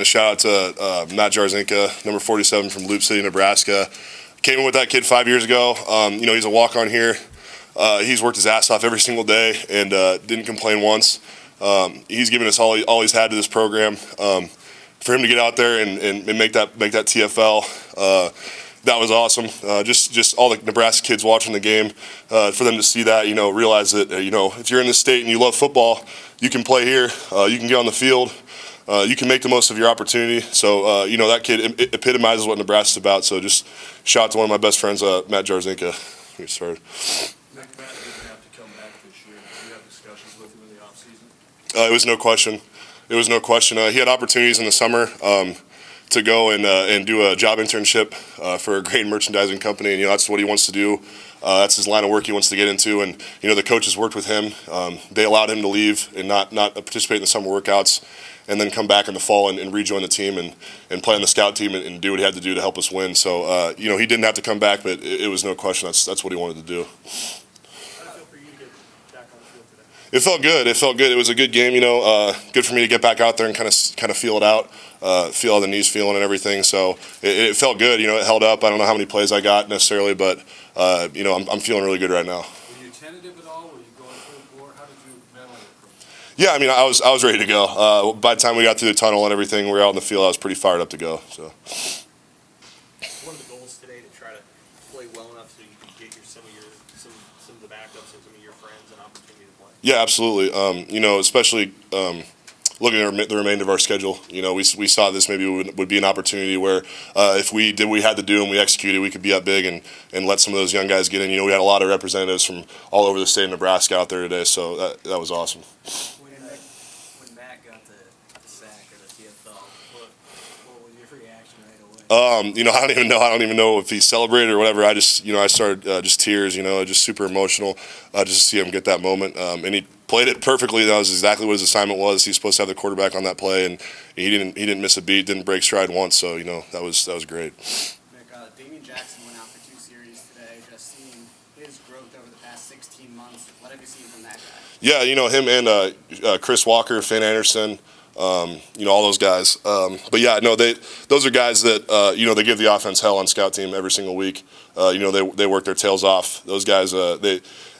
A shout out to Matt Jarzinka, number 47 from Loop City, Nebraska. Came in with that kid 5 years ago. He's a walk-on here. He's worked his ass off every single day and didn't complain once. He's given us all he's had to this program. For him to get out there and make that TFL, that was awesome. Just all the Nebraska kids watching the game, for them to see that, realize that if you're in this state and you love football, you can play here. You can get on the field. You can make the most of your opportunity. So, that kid epitomizes what Nebraska's about. So just shout out to one of my best friends, Matt Jarzinka. Get started. Matt didn't have to come back this year. Did you have discussions with him in the offseason? It was no question. It was no question. He had opportunities in the summer to go and do a job internship for a grain merchandising company, and that's what he wants to do. That's his line of work he wants to get into, and the coaches worked with him. They allowed him to leave and not participate in the summer workouts, and then come back in the fall and rejoin the team and play on the scout team and do what he had to do to help us win. So he didn't have to come back, but it was no question that's what he wanted to do. It felt good. It felt good. It was a good game, good for me to get back out there and kind of feel it out, feel how the knees feeling and everything. So it felt good. It held up. I don't know how many plays I got necessarily, but I'm feeling really good right now. Were you tentative at all? Were you going full bore? How did you mentally approach it? Yeah, I was ready to go. By the time we got through the tunnel and everything, we were out in the field. I was pretty fired up to go. So. One of the goals today to try to play well enough so you can get some of the backups and some of your friends an opportunity to play. Yeah, absolutely. Especially looking at the remainder of our schedule. We saw this maybe would be an opportunity where if we did what we had to do and we executed, we could be up big and let some of those young guys get in. We had a lot of representatives from all over the state of Nebraska out there today, so that was awesome. When Matt got the sack or the TFL, what was your reaction right away? I don't even know if he celebrated or whatever. I just, I started just tears, just super emotional, just to see him get that moment. And he played it perfectly. That was exactly what his assignment was. He's supposed to have the quarterback on that play, and he didn't miss a beat, didn't break stride once. So that was great. Mick, Damian Jackson went out for 2 series today. Just seeing his growth over the past 16 months. What have you seen from that guy? Yeah, him and Chris Walker, Finn Anderson. All those guys. But yeah, no, those are guys that they give the offense hell on scout team every single week. They work their tails off. Those guys,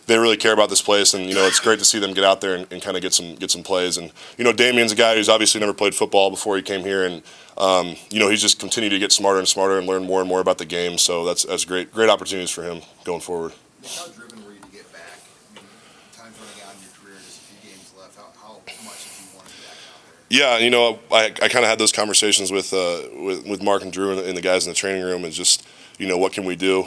they really care about this place, and it's great to see them get out there and kind of get some plays. And Damian's a guy who's obviously never played football before he came here, and he's just continued to get smarter and smarter and learn more and more about the game. So that's great opportunities for him going forward. How driven were you to get back? Time's running out in your career, just a few games left. How much did you want to get back out there? Yeah, I kind of had those conversations with Mark and Drew and the guys in the training room, and just what can we do?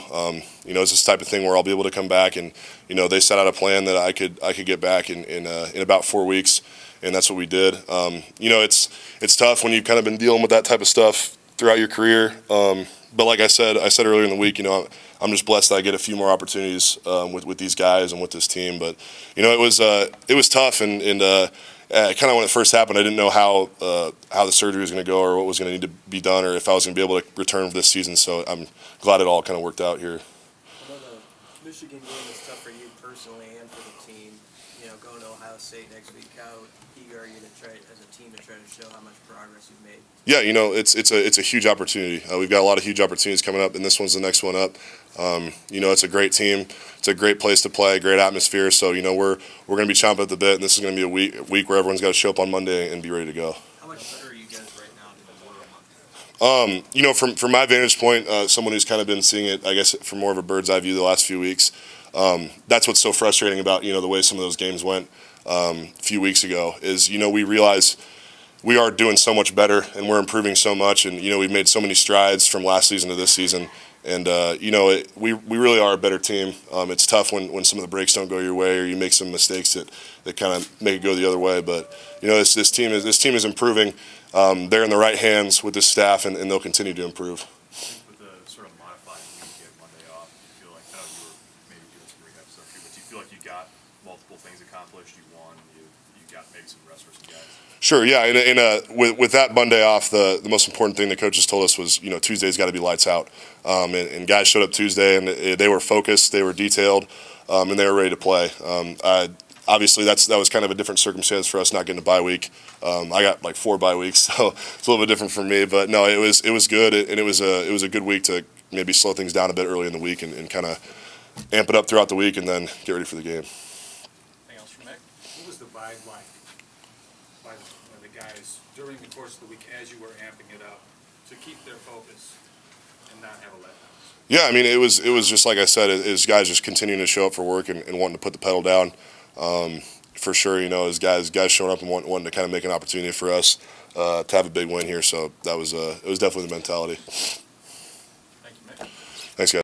It's this type of thing where I'll be able to come back, and they set out a plan that I could get back in about 4 weeks, and that's what we did. It's tough when you've kind of been dealing with that type of stuff throughout your career. But like I said earlier in the week, I'm just blessed that I get a few more opportunities with these guys and with this team. But it was tough, and kind of when it first happened, I didn't know how the surgery was going to go or what was going to need to be done or if I was going to be able to return this season. So I'm glad it all kind of worked out here. I know the Michigan game is tough for you personally and for the team. Going to Ohio State next week, how eager are you to try as a team to try to show how much progress you've made? Yeah, it's a huge opportunity. We've got a lot of huge opportunities coming up, and this one's the next one up. It's a great team. It's a great place to play, great atmosphere. So we're going to be chomping at the bit, and this is going to be a week where everyone's got to show up on Monday and be ready to go. How much better are you guys right now than you were a month ago? From my vantage point, someone who's kind of been seeing it, I guess, from more of a bird's eye view the last few weeks. That's what's so frustrating about the way some of those games went a few weeks ago. Is we realize we are doing so much better and we're improving so much, and we've made so many strides from last season to this season. And we really are a better team. It's tough when some of the breaks don't go your way or you make some mistakes that kind of make it go the other way. But this team is improving. They're in the right hands with this staff, and they'll continue to improve. With the sort of modified week and Monday off, do you feel like you were maybe doing some rehab stuff too, but do you feel like you got multiple things accomplished? You won. You got maybe some rest for some guys. Sure, yeah. With that Monday off, the most important thing the coaches told us was, Tuesday's got to be lights out. And guys showed up Tuesday, and they were focused, they were detailed, and they were ready to play. obviously that was kind of a different circumstance for us not getting a bye week. I got like 4 bye weeks, so it's a little bit different for me. But no, it was good, and it was a good week to maybe slow things down a bit early in the week and kind of amp it up throughout the week and then get ready for the game. Anything else from Mick? What was the vibe like by the guys during the course of the week as you were amping it up to keep their focus and not have a letdown? Yeah, I mean, it was just like I said, is guys just continuing to show up for work and wanting to put the pedal down. For sure, you know, as guys showing up and wanting to kind of make an opportunity for us to have a big win here. So that was it was definitely the mentality.